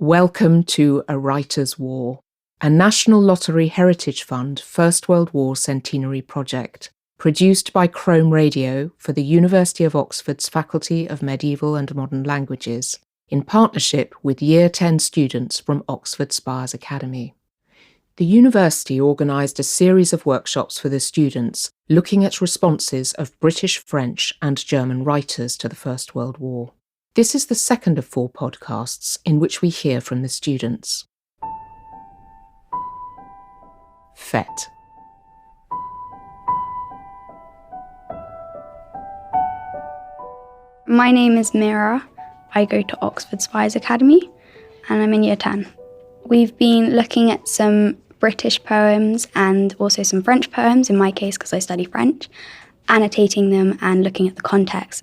Welcome to A Writer's War, a National Lottery Heritage Fund First World War Centenary project, produced by Chrome Radio for the University of Oxford's Faculty of Medieval and Modern Languages, in partnership with Year 10 students from Oxford Spires Academy. The university organised a series of workshops for the students looking at responses of British, French and German writers to the First World War. This is the second of 4 podcasts in which we hear from the students. Fête. My name is Mira. I go to Oxford Spires Academy and I'm in Year 10. We've been looking at some British poems and also some French poems, in my case because I study French, annotating them and looking at the context.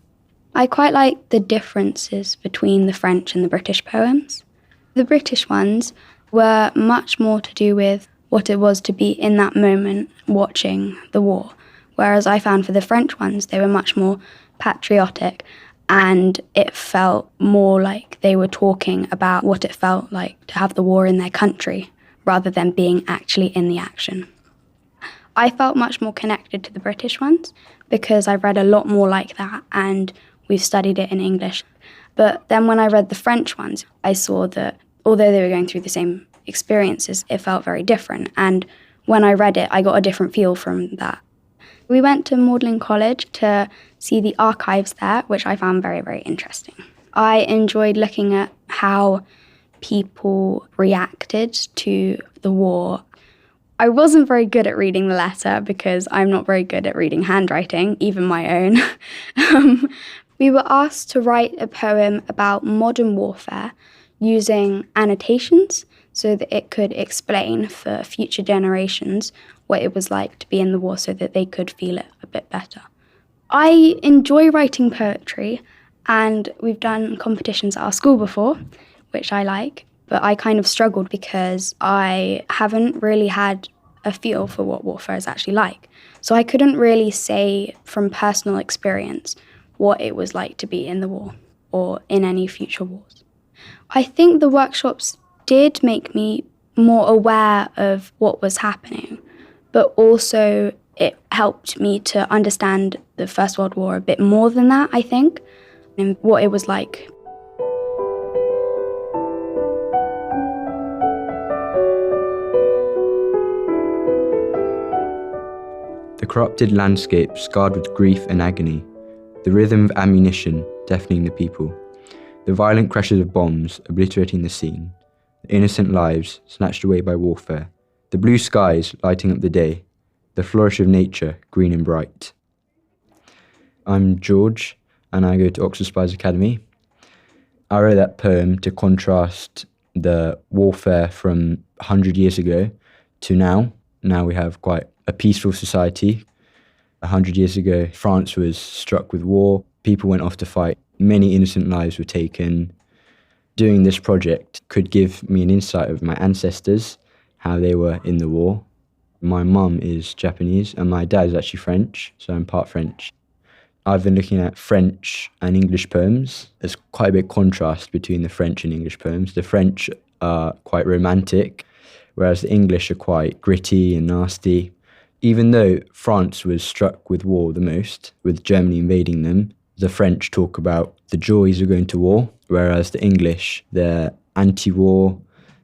I quite like the differences between the French and the British poems. The British ones were much more to do with what it was to be in that moment watching the war, whereas I found for the French ones they were much more patriotic and it felt more like they were talking about what it felt like to have the war in their country rather than being actually in the action. I felt much more connected to the British ones because I've read a lot more like that and we've studied it in English. But then when I read the French ones, I saw that although they were going through the same experiences, it felt very different. And when I read it, I got a different feel from that. We went to Magdalen College to see the archives there, which I found very, very interesting. I enjoyed looking at how people reacted to the war. I wasn't very good at reading the letter because I'm not very good at reading handwriting, even my own. We were asked to write a poem about modern warfare using annotations so that it could explain for future generations what it was like to be in the war so that they could feel it a bit better. I enjoy writing poetry and we've done competitions at our school before, which I like, but I kind of struggled because I haven't really had a feel for what warfare is actually like. So I couldn't really say from personal experience what it was like to be in the war or in any future wars. I think the workshops did make me more aware of what was happening, but also it helped me to understand the First World War a bit more than that, I think, and what it was like. The corrupted landscape scarred with grief and agony, the rhythm of ammunition deafening the people, the violent crashes of bombs obliterating the scene, the innocent lives snatched away by warfare, the blue skies lighting up the day, the flourish of nature green and bright. I'm George and I go to Oxford Spires Academy. I wrote that poem to contrast the warfare from 100 years ago to now. Now we have quite a peaceful society. 100 years ago, France was struck with war. People went off to fight. Many innocent lives were taken. Doing this project could give me an insight of my ancestors, how they were in the war. My mum is Japanese and my dad is actually French, so I'm part French. I've been looking at French and English poems. There's quite a big contrast between the French and English poems. The French are quite romantic, whereas the English are quite gritty and nasty. Even though France was struck with war the most, with Germany invading them, the French talk about the joys of going to war, whereas the English, they're anti-war,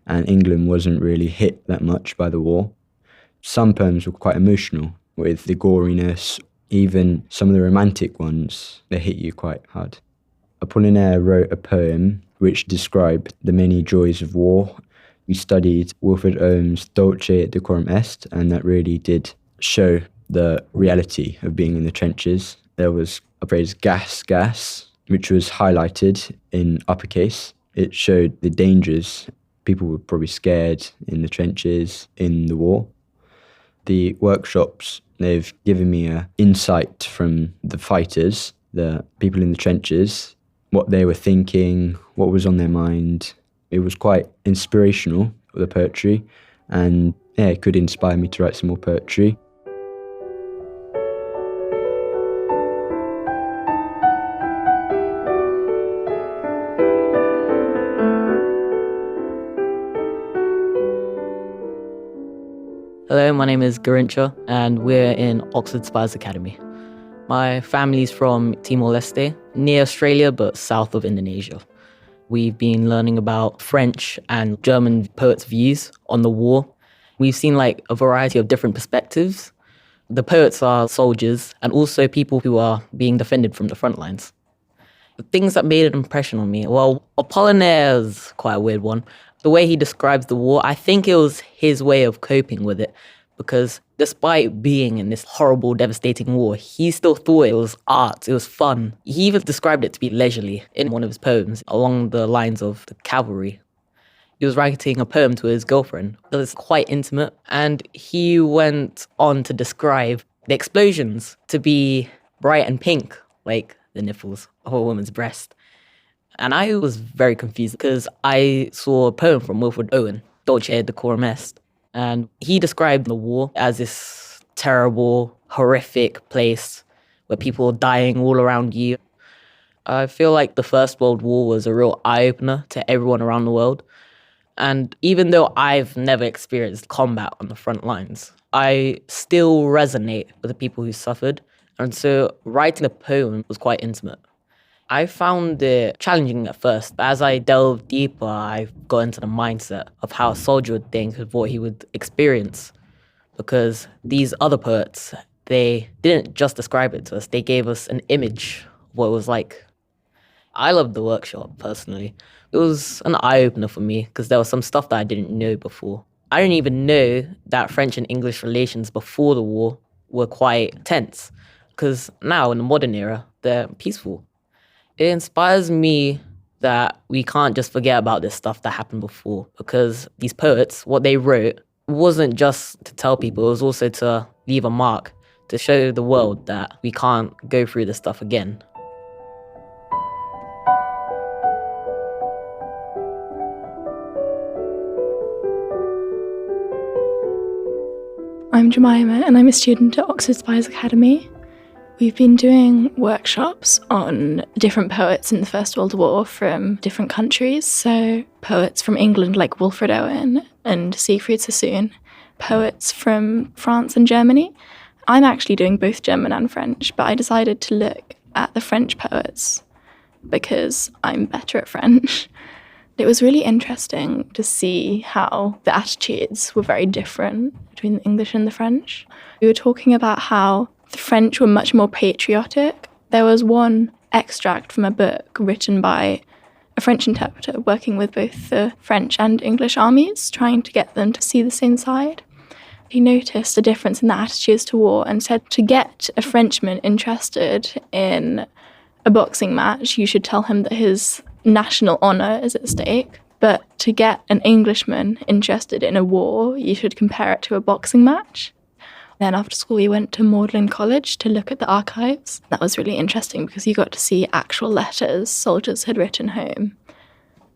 and England wasn't really hit that much by the war. Some poems were quite emotional, with the goriness, even some of the romantic ones, they hit you quite hard. Apollinaire wrote a poem which described the many joys of war. We studied Wilfred Owen's Dulce et Decorum Est, and that really did show the reality of being in the trenches. There was a phrase, gas, gas, which was highlighted in uppercase. It showed the dangers. People were probably scared in the trenches, in the war. The workshops, they've given me an insight from the fighters, the people in the trenches, what they were thinking, what was on their mind. It was quite inspirational, the poetry, and it could inspire me to write some more poetry. Hello, my name is Garrincha, and we're in OXFORD SPIRES ACADEMY. My family's from Timor-Leste, near Australia but south of Indonesia. We've been learning about French and German poets' views on the war. We've seen a variety of different perspectives. The poets are soldiers and also people who are being defended from the front lines. The things that made an impression on me, well, Apollinaire's quite a weird one. The way he describes the war, I think it was his way of coping with it, because despite being in this horrible, devastating war, he still thought it was art, it was fun. He even described it to be leisurely in one of his poems, along the lines of the cavalry. He was writing a poem to his girlfriend that was quite intimate, and he went on to describe the explosions to be bright and pink, like the nipples of a woman's breast. And I was very confused because I saw a poem from Wilfred Owen, Dulce et Decorum Est, and he described the war as this terrible, horrific place where people are dying all around you. I feel like the First World War was a real eye-opener to everyone around the world. And even though I've never experienced combat on the front lines, I still resonate with the people who suffered. And so writing a poem was quite intimate. I found it challenging at first, but as I delved deeper, I got into the mindset of how a soldier would think of what he would experience. Because these other poets, they didn't just describe it to us, they gave us an image of what it was like. I loved the workshop, personally. It was an eye-opener for me, because there was some stuff that I didn't know before. I didn't even know that French and English relations before the war were quite tense, because now, in the modern era, they're peaceful. It inspires me that we can't just forget about this stuff that happened before, because these poets, what they wrote, wasn't just to tell people, it was also to leave a mark, to show the world that we can't go through this stuff again. I'm Jemima and I'm a student at OXFORD SPIRES Academy. We've been doing workshops on different poets in the First World War from different countries. So poets from England like Wilfred Owen and Siegfried Sassoon, poets from France and Germany. I'm actually doing both German and French, but I decided to look at the French poets because I'm better at French. It was really interesting to see how the attitudes were very different between the English and the French. We were talking about how the French were much more patriotic. There was one extract from a book written by a French interpreter working with both the French and English armies, trying to get them to see the same side. He noticed a difference in the attitudes to war and said to get a Frenchman interested in a boxing match, you should tell him that his national honour is at stake. But to get an Englishman interested in a war, you should compare it to a boxing match. Then after school, we went to Magdalen College to look at the archives. That was really interesting because you got to see actual letters soldiers had written home.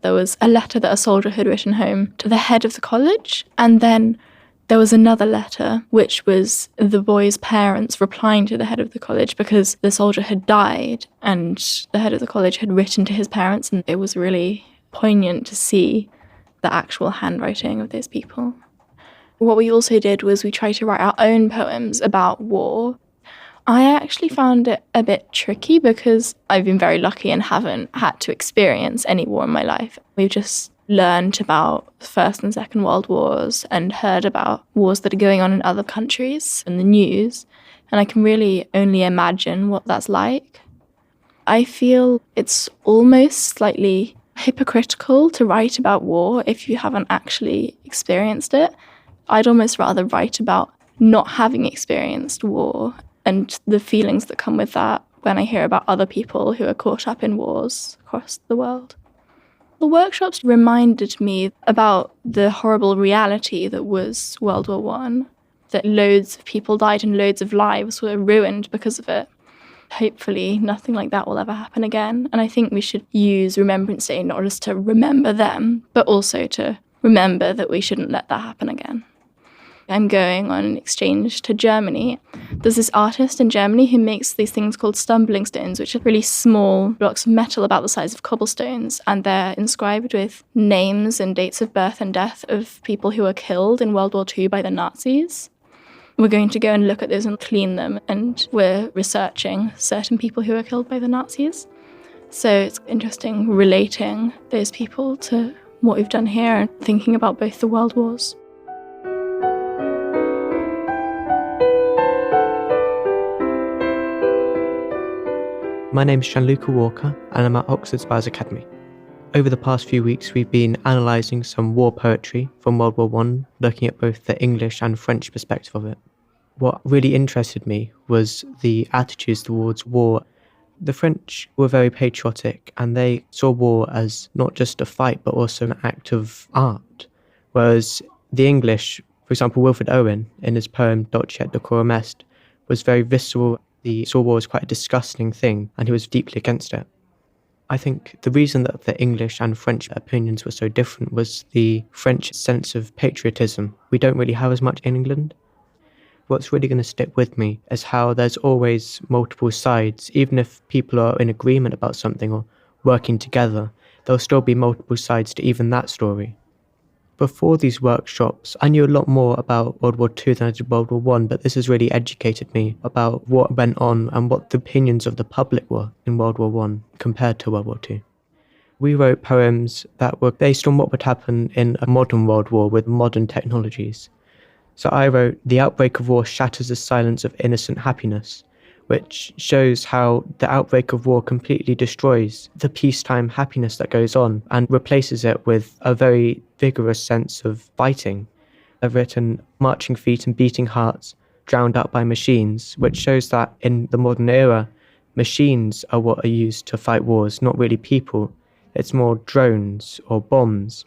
There was a letter that a soldier had written home to the head of the college, and then there was another letter, which was the boy's parents replying to the head of the college because the soldier had died and the head of the college had written to his parents, and it was really poignant to see the actual handwriting of those people. What we also did was we tried to write our own poems about war. I actually found it a bit tricky because I've been very lucky and haven't had to experience any war in my life. We've just learned about the First and Second World Wars and heard about wars that are going on in other countries in the news, and I can really only imagine what that's like. I feel it's almost slightly hypocritical to write about war if you haven't actually experienced it. I'd almost rather write about not having experienced war and the feelings that come with that when I hear about other people who are caught up in wars across the world. The workshops reminded me about the horrible reality that was World War I, that loads of people died and loads of lives were ruined because of it. Hopefully nothing like that will ever happen again. And I think we should use Remembrance Day not just to remember them, but also to remember that we shouldn't let that happen again. I'm going on an exchange to Germany. There's this artist in Germany who makes these things called stumbling stones, which are really small blocks of metal about the size of cobblestones, and they're inscribed with names and dates of birth and death of people who were killed in World War II by the Nazis. We're going to go and look at those and clean them, and we're researching certain people who were killed by the Nazis. So it's interesting relating those people to what we've done here and thinking about both the world wars. My name's Gianluca Walker and I'm at OXFORD SPIRES ACADEMY. Over the past few weeks we've been analysing some war poetry from World War I, looking at both the English and French perspective of it. What really interested me was the attitudes towards war. The French were very patriotic and they saw war as not just a fight but also an act of art, whereas the English, for example Wilfred Owen in his poem Docet Decorum Est, was very visceral. He saw war as quite a disgusting thing and he was deeply against it. I think the reason that the English and French opinions were so different was the French sense of patriotism. We don't really have as much in England. What's really going to stick with me is how there's always multiple sides. Even if people are in agreement about something or working together, there'll still be multiple sides to even that story. Before these workshops, I knew a lot more about World War II than I did World War I, but this has really educated me about what went on and what the opinions of the public were in World War I compared to World War II. We wrote poems that were based on what would happen in a modern world war with modern technologies. So I wrote, "The outbreak of war shatters the silence of innocent happiness," which shows how the outbreak of war completely destroys the peacetime happiness that goes on and replaces it with a very vigorous sense of fighting. I've written "Marching feet and beating hearts drowned out by machines," which shows that in the modern era, machines are what are used to fight wars, not really people. It's more drones or bombs.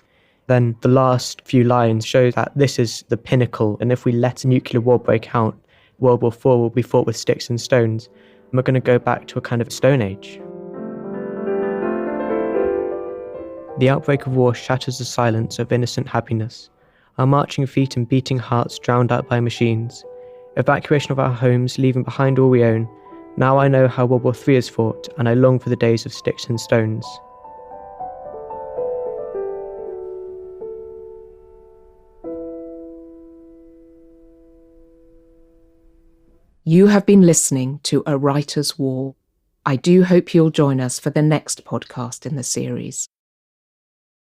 Then the last few lines show that this is the pinnacle, and if we let a nuclear war break out, World War IV will be fought with sticks and stones, and we're going to go back to a kind of Stone Age. The outbreak of war shatters the silence of innocent happiness. Our marching feet and beating hearts drowned out by machines. Evacuation of our homes, leaving behind all we own. Now I know how World War III is fought, and I long for the days of sticks and stones. You have been listening to A Writer's War. I do hope you'll join us for the next podcast in the series.